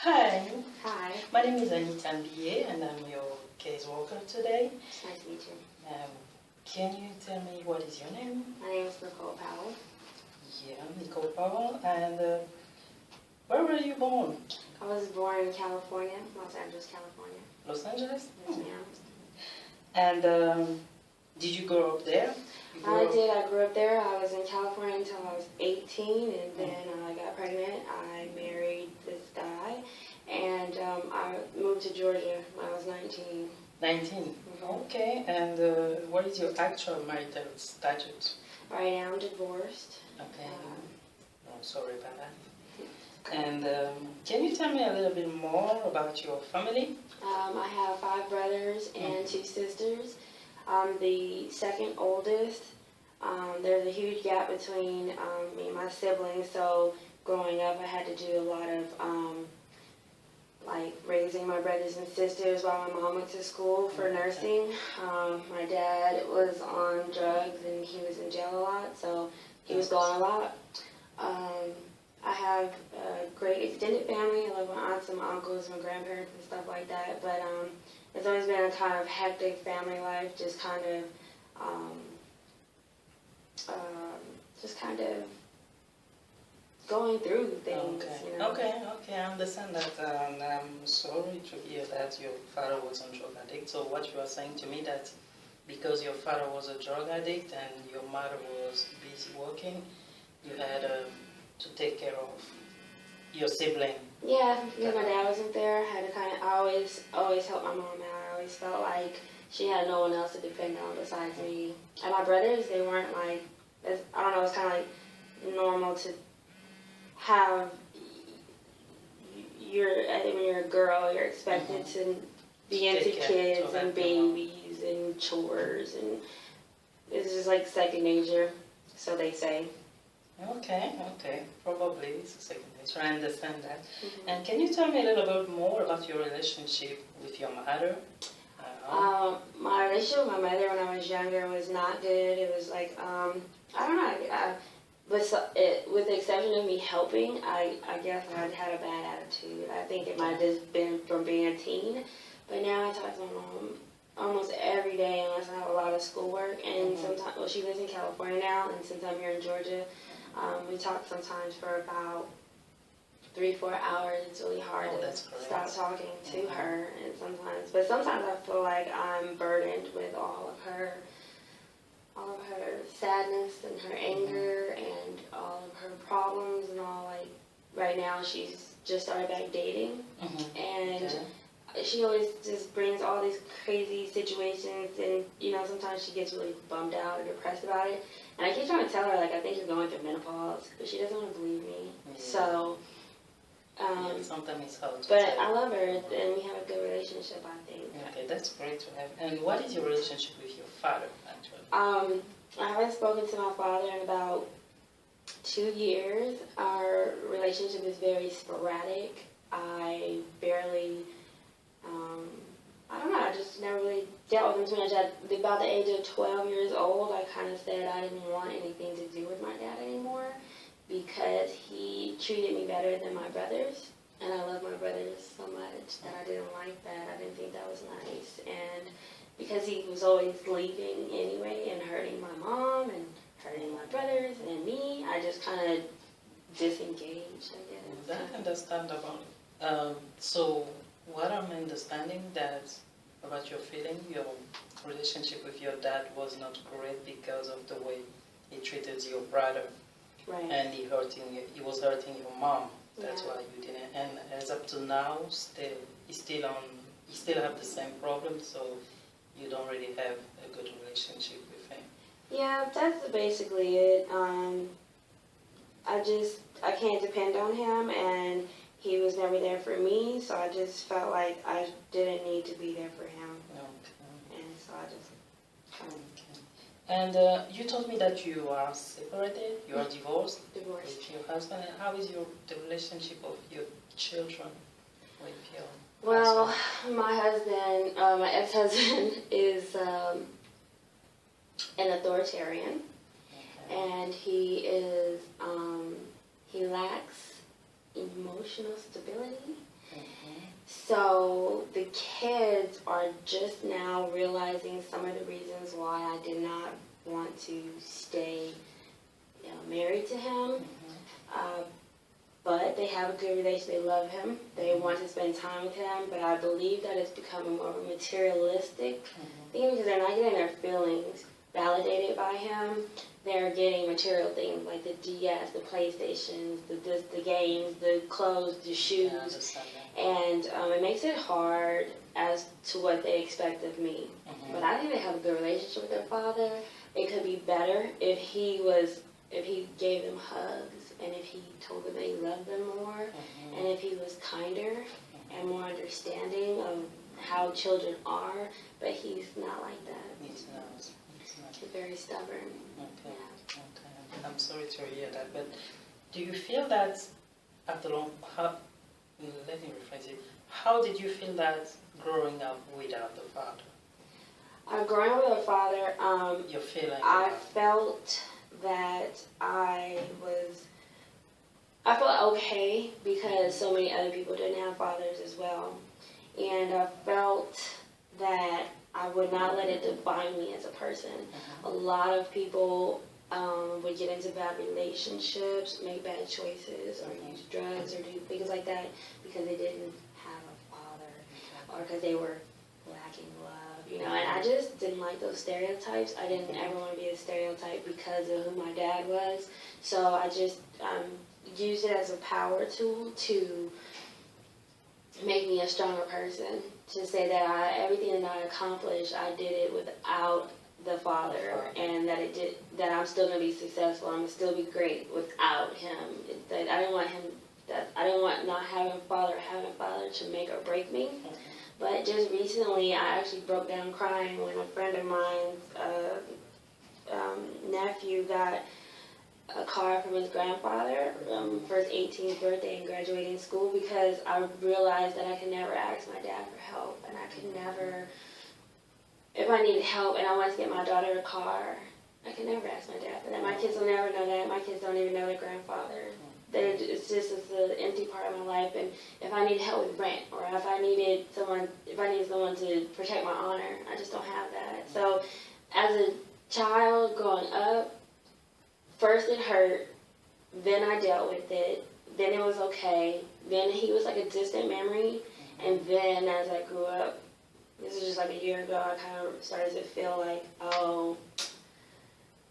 Hi, Hi. my name is Anita Mbiye and I'm your caseworker today. It's nice to meet you. Can you tell me what is your name? My name is Nicole Powell. Yeah, Nicole Powell. And where were you born? I was born in California, Los Angeles, California. Los Angeles? Yes, ma'am. And did you grow up there? I did. I grew up there. I was in California until I was 18, and then I got pregnant. I married this guy, and I moved to Georgia when I was 19. 19? Okay. And what is your actual marital status? Right now I'm divorced. Okay. I'm sorry about that. And can you tell me a little bit more about your family? I have 5 brothers and 2 sisters. I'm the second oldest. There's a huge gap between me and my siblings, so growing up I had to do a lot of like raising my brothers and sisters while my mom went to school for nursing. My dad was on drugs and he was in jail a lot, so he was gone a lot. I have a great extended family. I love my aunts and my uncles, my grandparents and stuff like that, but it's always been a kind of hectic family life, just kind of going through things. Okay. You know? Okay, I understand that. I'm sorry to hear that your father was a drug addict. So what you are saying to me that because your father was a drug addict and your mother was busy working, you had to take care of your sibling. Yeah, because my dad wasn't there, I had to I always help my mom out. I always felt like she had no one else to depend on besides me. And my brothers, they weren't like, I don't know, it's kind of like normal to have, I think when you're a girl, you're expected to be into kids and babies and chores, and it's just like second nature, so they say. Okay. Probably it's a second nature. I understand that. And can you tell me a little bit more about your relationship with your mother? My relationship with my mother when I was younger was not good. It was like, I don't know, with the exception of me helping, I guess I had a bad attitude. I think it might have just been from being a teen. But now I talk to my mom almost every day unless I have a lot of schoolwork. And sometimes, well, she lives in California now, and since I'm here in Georgia, we talk sometimes for about 3-4 hours. It's really hard to stop talking to her, and sometimes I feel like I'm burdened with all of her sadness and her anger and all of her problems and all. Like right now, she's just started back dating, and she always just brings all these crazy situations, and sometimes she gets really bummed out or depressed about it. And I keep trying to tell her, like, I think you're going through menopause, but she doesn't want to believe me. So, sometimes it's hard to but tell. I love her, and we have a good relationship, I think. Okay, that's great to have. And what is your relationship with your father, actually? I haven't spoken to my father in about 2 years. Our relationship is very sporadic. I barely, I don't know, I just never really dealt with him too much. At about the age of 12 years old, I kind of said I didn't want anything to do with my dad anymore because he treated me better than my brothers. And I love my brothers so much that I didn't like that. I didn't think that was nice. And because he was always leaving anyway and hurting my mom and hurting my brothers and me, I just kind of disengaged, I guess. That's understandable. So what I'm understanding that about your feeling, your relationship with your dad was not great because of the way he treated your brother. Right. And he was hurting your mom. That's why you didn't. And as up to now, you still have the same problem. So you don't really have a good relationship with him. Yeah, that's basically it. I can't depend on him, and he was never there for me, so I just felt like I didn't need to be there for him. Okay. And so I just kind of... And you told me that you are separated, you are divorced. Divorced. With your husband. And how is the relationship of your children with your husband? My husband, my ex-husband is an authoritarian, and he lacks emotional stability. So the kids are just now realizing some of the reasons why I did not want to stay married to him. But they have a good relationship. They love him. They want to spend time with him. But I believe that it's becoming more of a materialistic thing because they're not getting their feelings validated by him. They're getting material things like the DS, the PlayStations, the games, the clothes, the shoes. And it makes it hard as to what they expect of me. But I think they have a good relationship with their father. It could be better if he gave them hugs and if he told them that he loved them more and if he was kinder and more understanding of how children are. But he's not like that. He's not. He's very stubborn. Okay. Okay. I'm sorry to hear that. But do you feel that after long? Let me rephrase it. How did you feel that growing up without the father? Growing up with a father, Your feeling? I felt that I felt okay because so many other people didn't have fathers as well. And I felt that I would not let it define me as a person. A lot of people would get into bad relationships, make bad choices, or use drugs, or do things like that because they didn't have a father, or because they were lacking love, and I just didn't like those stereotypes. I didn't ever want to be a stereotype because of who my dad was, so I just used it as a power tool to make me a stronger person, to say that everything that I accomplished, I did it without the father, and that I'm still going to be successful. I'm going to still be great without him. That I didn't want him. That I didn't want not having a father to make or break me. But just recently, I actually broke down crying when a friend of mine's nephew got a car from his grandfather for his 18th birthday and graduating school, because I realized that I could never ask my dad for help, and I could never. If I needed help and I wanted to get my daughter a car, I could never ask my dad for that. My kids will never know that. My kids don't even know their grandfather. It's an empty part of my life. And if I needed help with rent, or if I needed someone to protect my honor, I just don't have that. So as a child growing up, first it hurt, then I dealt with it, then it was okay, then he was like a distant memory, and then as I grew up, this was just like a year ago, I kind of started to feel like, oh,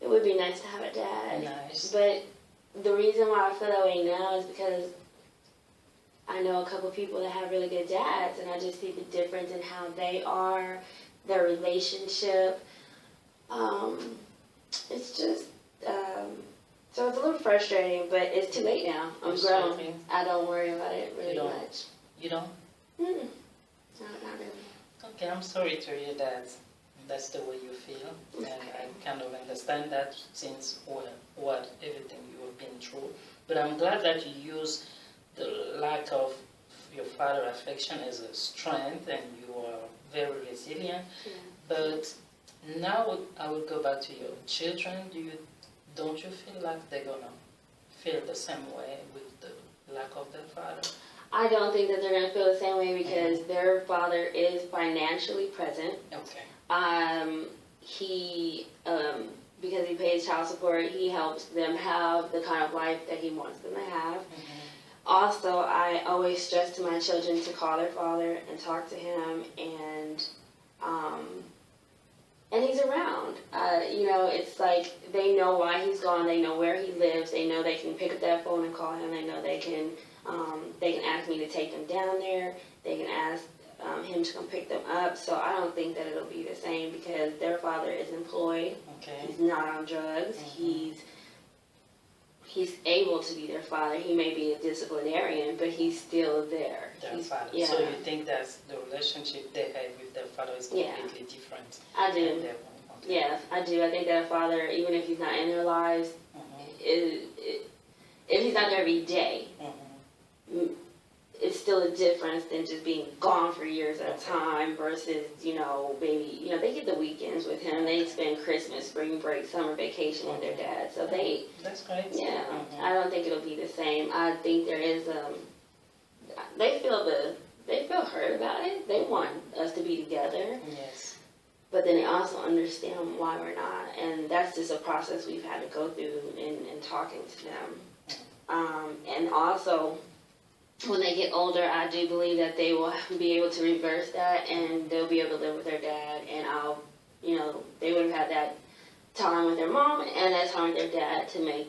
it would be nice to have a dad. Nice. But the reason why I feel that way now is because I know a couple people that have really good dads, and I just see the difference in how they are, their relationship. It's just, so it's a little frustrating, but it's too late now. I'm grown. I don't worry about it really much. You don't? No, not really. Okay, I'm sorry to hear that that's the way you feel, and I kind of understand that since what everything you have been through. But I'm glad that you use the lack of your father affection as a strength, and you are very resilient. Yeah. But now I will go back to your children. Don't you feel like they're gonna feel the same way with the lack of their father? I don't think that they're going to feel the same way because their father is financially present. Okay. Because he pays child support, he helps them have the kind of life that he wants them to have. Also, I always stress to my children to call their father and talk to him, and he's around. It's like they know why he's gone. They know where he lives. They know they can pick up that phone and call him. They know they can ask me to take them down there. They can ask him to come pick them up. So I don't think that it'll be the same because their father is employed. Okay. He's not on drugs. He's able to be their father. He may be a disciplinarian, but he's still there. Their father. Yeah. So you think that the relationship they have with their father is completely different? I do. Okay. Yeah, I do. I think that a father, even if he's not in their lives, if he's not there every day, it's still a difference than just being gone for years at a time versus, maybe, they get the weekends with him. They spend Christmas, spring break, summer vacation with their dad. So That's great. Yeah, I don't think it'll be the same. I think there is, they feel the hurt about it. They want us to be together. Yes. But then they also understand why we're not. And that's just a process we've had to go through in talking to them. And also, when they get older, I do believe that they will be able to reverse that, and they'll be able to live with their dad. And they would have had that time with their mom and that time with their dad to make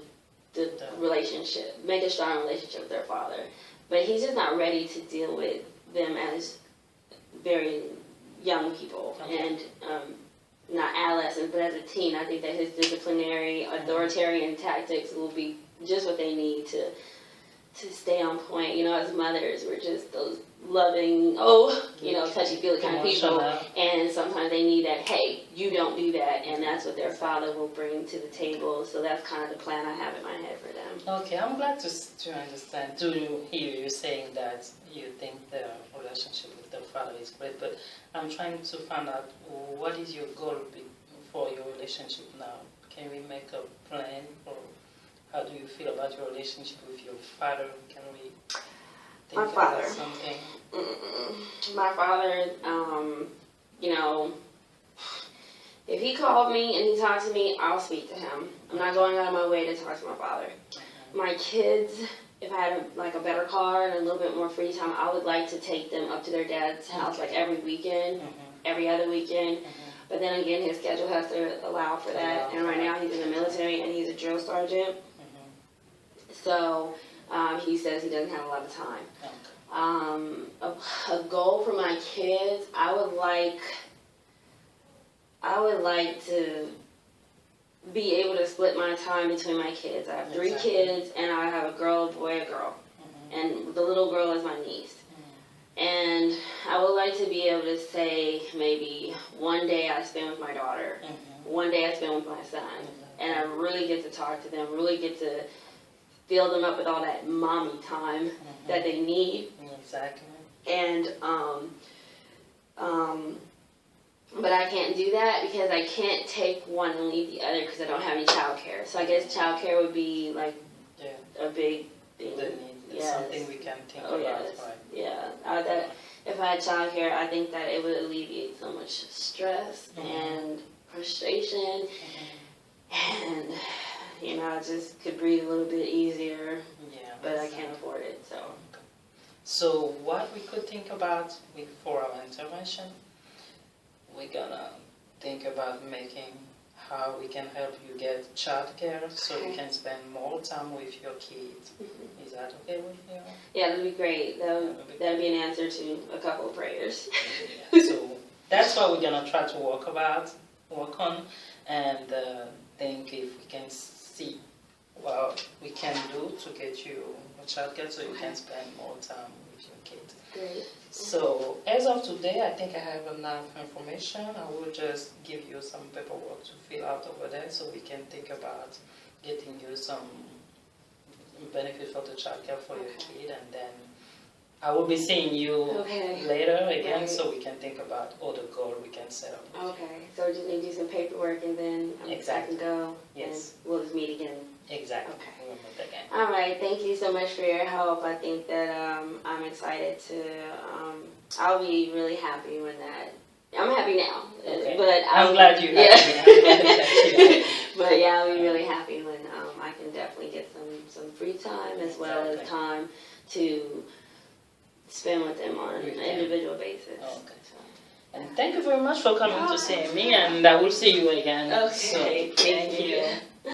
make a strong relationship with their father. But he's just not ready to deal with them as very young people and not adolescents, but as a teen. I think that his disciplinary, authoritarian tactics will be just what they need to stay on point. As mothers, we're just those loving, touchy-feely kind of people, and sometimes they need that, hey, you don't do that, and that's what their father will bring to the table. So that's kind of the plan I have in my head for them. Okay, I'm glad to understand, to hear you saying that you think the relationship with the father is great, but I'm trying to find out what is your goal for your relationship now. Can we make a plan, or how do you feel about your relationship with your father? Can we think about something? My father, if he called me and he talked to me, I'll speak to him. I'm not going out of my way to talk to my father. My kids, if I had a better car and a little bit more free time, I would like to take them up to their dad's house every weekend, every other weekend. But then again, his schedule has to allow for that. And right now he's in the military and he's a drill sergeant. So he says he doesn't have a lot of time. A goal for my kids, I would like to be able to split my time between my kids. I have 3 kids, and I have a girl, a boy, a girl. And the little girl is my niece. And I would like to be able to say maybe one day I spend with my daughter, one day I spend with my son, and I really get to talk to them, really get to fill them up with all that mommy time that they need. Exactly. And but I can't do that because I can't take one and leave the other because I don't have any childcare. So I guess childcare would be a big thing. Something we can think about. Right? Yeah. If I had childcare, I think that it would alleviate so much stress and frustration, and I just could breathe a little bit easier. Yeah. But I can't afford it, so. So what we could think about for our intervention, we're gonna think about making how we can help you get childcare so you can spend more time with your kids. Is that okay with you? Yeah, that'd be great. That'd be an answer to a couple of prayers. So that's what we're gonna try to work on, and think if we can see what we can do to get you a childcare so you can spend more time with your kids. Great. So as of today, I think I have enough information. I will just give you some paperwork to fill out over there so we can think about getting you some benefit for the childcare for your kid, and then I will be seeing you later again so we can think about other goals we can set up. Okay, so we just need to do some paperwork and then I can go. Yes. And we'll just meet again. Exactly. Okay. We'll meet again. All right, thank you so much for your help. I think that I'm excited to, I'll be really happy when I'm happy now. Okay. But I'm glad you're happy. But yeah, I'll be really happy when I can definitely get some free time as well as time to spend with them on an individual basis. Okay. And thank you very much for coming to see me, and I will see you again. Okay, so, thank you.